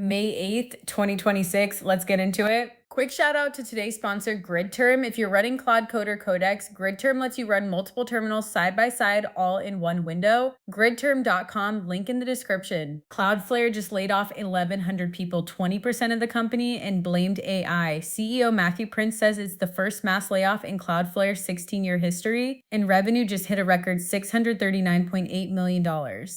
May 8th, 2026. Let's get into it. Quick shout out to today's sponsor, GridTerm. If you're running Cloud Coder Codex, GridTerm lets you run multiple terminals side by side all in one window. GridTerm.com, link in the description. Cloudflare just laid off 1,100 people, 20% of the company, and blamed AI. CEO Matthew Prince says it's the first mass layoff in Cloudflare's 16-year history, and revenue just hit a record $639.8 million.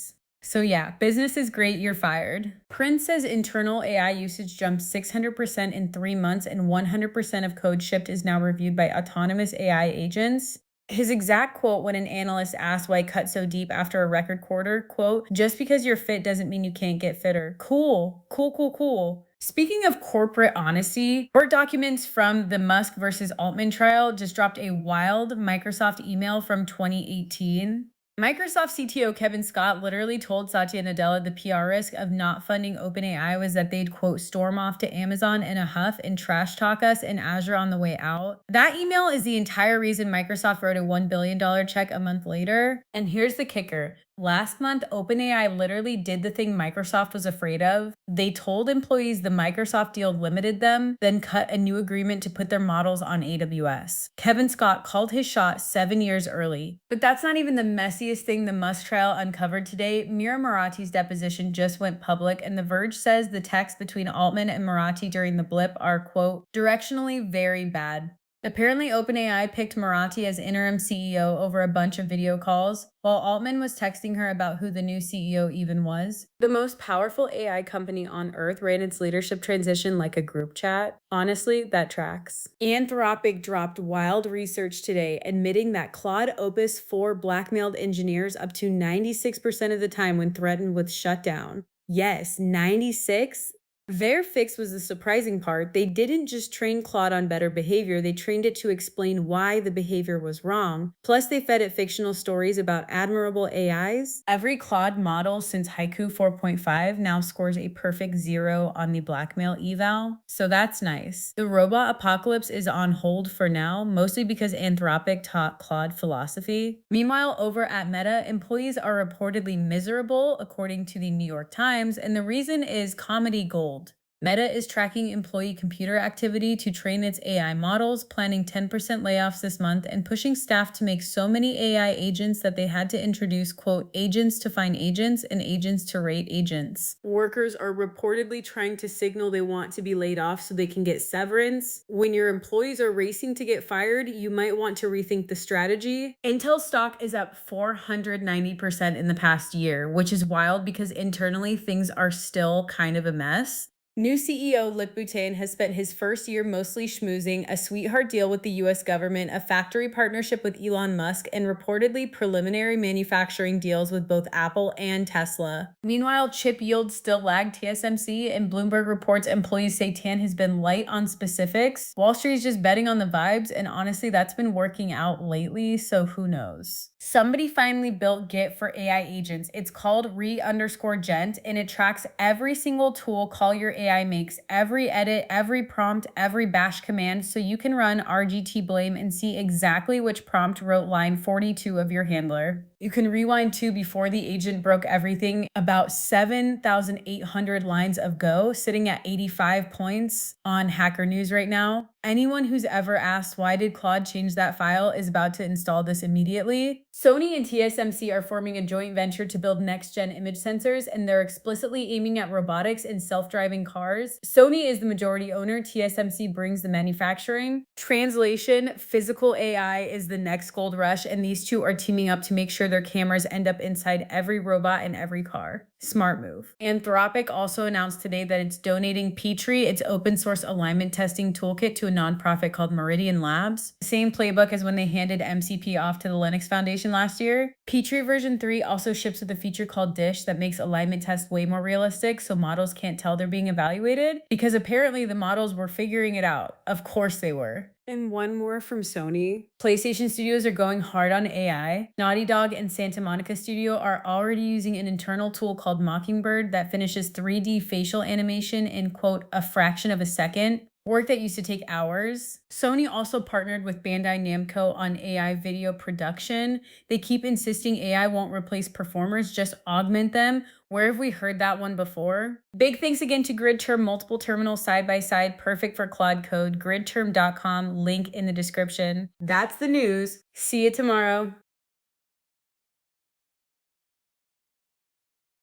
So yeah, business is great, you're fired. Prince says internal AI usage jumped 600% in 3 months and 100% of code shipped is now reviewed by autonomous AI agents. His exact quote when an analyst asked why cut so deep after a record quarter, quote, "Just because you're fit doesn't mean you can't get fitter." Cool, cool, cool, cool. Speaking of corporate honesty, court documents from the Musk versus Altman trial just dropped a wild Microsoft email from 2018. Microsoft CTO Kevin Scott literally told Satya Nadella the PR risk of not funding OpenAI was that they'd, quote, storm off to Amazon in a huff and trash talk us in Azure on the way out. That email is the entire reason Microsoft wrote a $1 billion check a month later. And here's the kicker. Last month, OpenAI literally did the thing Microsoft was afraid of. They told employees the Microsoft deal limited them, then cut a new agreement to put their models on AWS. Kevin Scott called his shot 7 years early. But that's not even the messiest thing the Musk trial uncovered today. Mira Murati's deposition just went public, and The Verge says the texts between Altman and Murati during the blip are, quote, directionally very bad. Apparently, OpenAI picked Murati as interim CEO over a bunch of video calls, while Altman was texting her about who the new CEO even was. The most powerful AI company on Earth ran its leadership transition like a group chat. Honestly, that tracks. Anthropic dropped wild research today, admitting that Claude Opus 4 blackmailed engineers up to 96% of the time when threatened with shutdown. Yes, 96? Their fix was the surprising part. They didn't just train Claude on better behavior, they trained it to explain why the behavior was wrong. Plus, they fed it fictional stories about admirable AIs. Every Claude model since Haiku 4.5 now scores a perfect 0 on the blackmail eval, so that's nice. The robot apocalypse is on hold for now, mostly because Anthropic taught Claude philosophy. Meanwhile, over at Meta, employees are reportedly miserable, according to the New York Times, and the reason is comedy gold. Meta is tracking employee computer activity to train its AI models, planning 10% layoffs this month, and pushing staff to make so many AI agents that they had to introduce, quote, agents to find agents and agents to rate agents. Workers are reportedly trying to signal they want to be laid off so they can get severance. When your employees are racing to get fired, you might want to rethink the strategy. Intel stock is up 490% in the past year, which is wild because internally things are still kind of a mess. New CEO Lip Boutin has spent his first year mostly schmoozing, a sweetheart deal with the US government, a factory partnership with Elon Musk, and reportedly preliminary manufacturing deals with both Apple and Tesla. Meanwhile, chip yields still lag TSMC, and Bloomberg reports employees say Tan has been light on specifics. Wall Street is just betting on the vibes, and honestly, that's been working out lately, so who knows? Somebody finally built Git for AI agents. It's called re_gent, and it tracks every single tool call your AI makes, every edit, every prompt, every bash command, so you can run RGT blame and see exactly which prompt wrote line 42 of your handler. You can rewind to before the agent broke everything, about 7,800 lines of Go, sitting at 85 points on Hacker News right now. Anyone who's ever asked why did Claude change that file is about to install this immediately. Sony and TSMC are forming a joint venture to build next-gen image sensors, and they're explicitly aiming at robotics and self-driving cars. Sony is the majority owner, TSMC brings the manufacturing. Translation, physical AI is the next gold rush, and these two are teaming up to make sure their cameras end up inside every robot and every car. Smart move. Anthropic also announced today that it's donating Petri, its open source alignment testing toolkit, to a nonprofit called Meridian Labs. Same playbook as when they handed MCP off to the Linux Foundation last year. Petri version 3 also ships with a feature called Dish that makes alignment tests way more realistic so models can't tell they're being evaluated, because apparently the models were figuring it out. Of course they were. And one more from Sony. PlayStation Studios are going hard on AI. Naughty Dog and Santa Monica Studio are already using an internal tool called Mockingbird that finishes 3D facial animation in, quote, a fraction of a second. Work that used to take hours. Sony also partnered with Bandai Namco on AI video production. They keep insisting AI won't replace performers, just augment them, Where have we heard that one before? Big thanks again to GridTerm, multiple terminals side by side, perfect for Claude Code. Gridterm.com, link in the description. That's the news. See you tomorrow.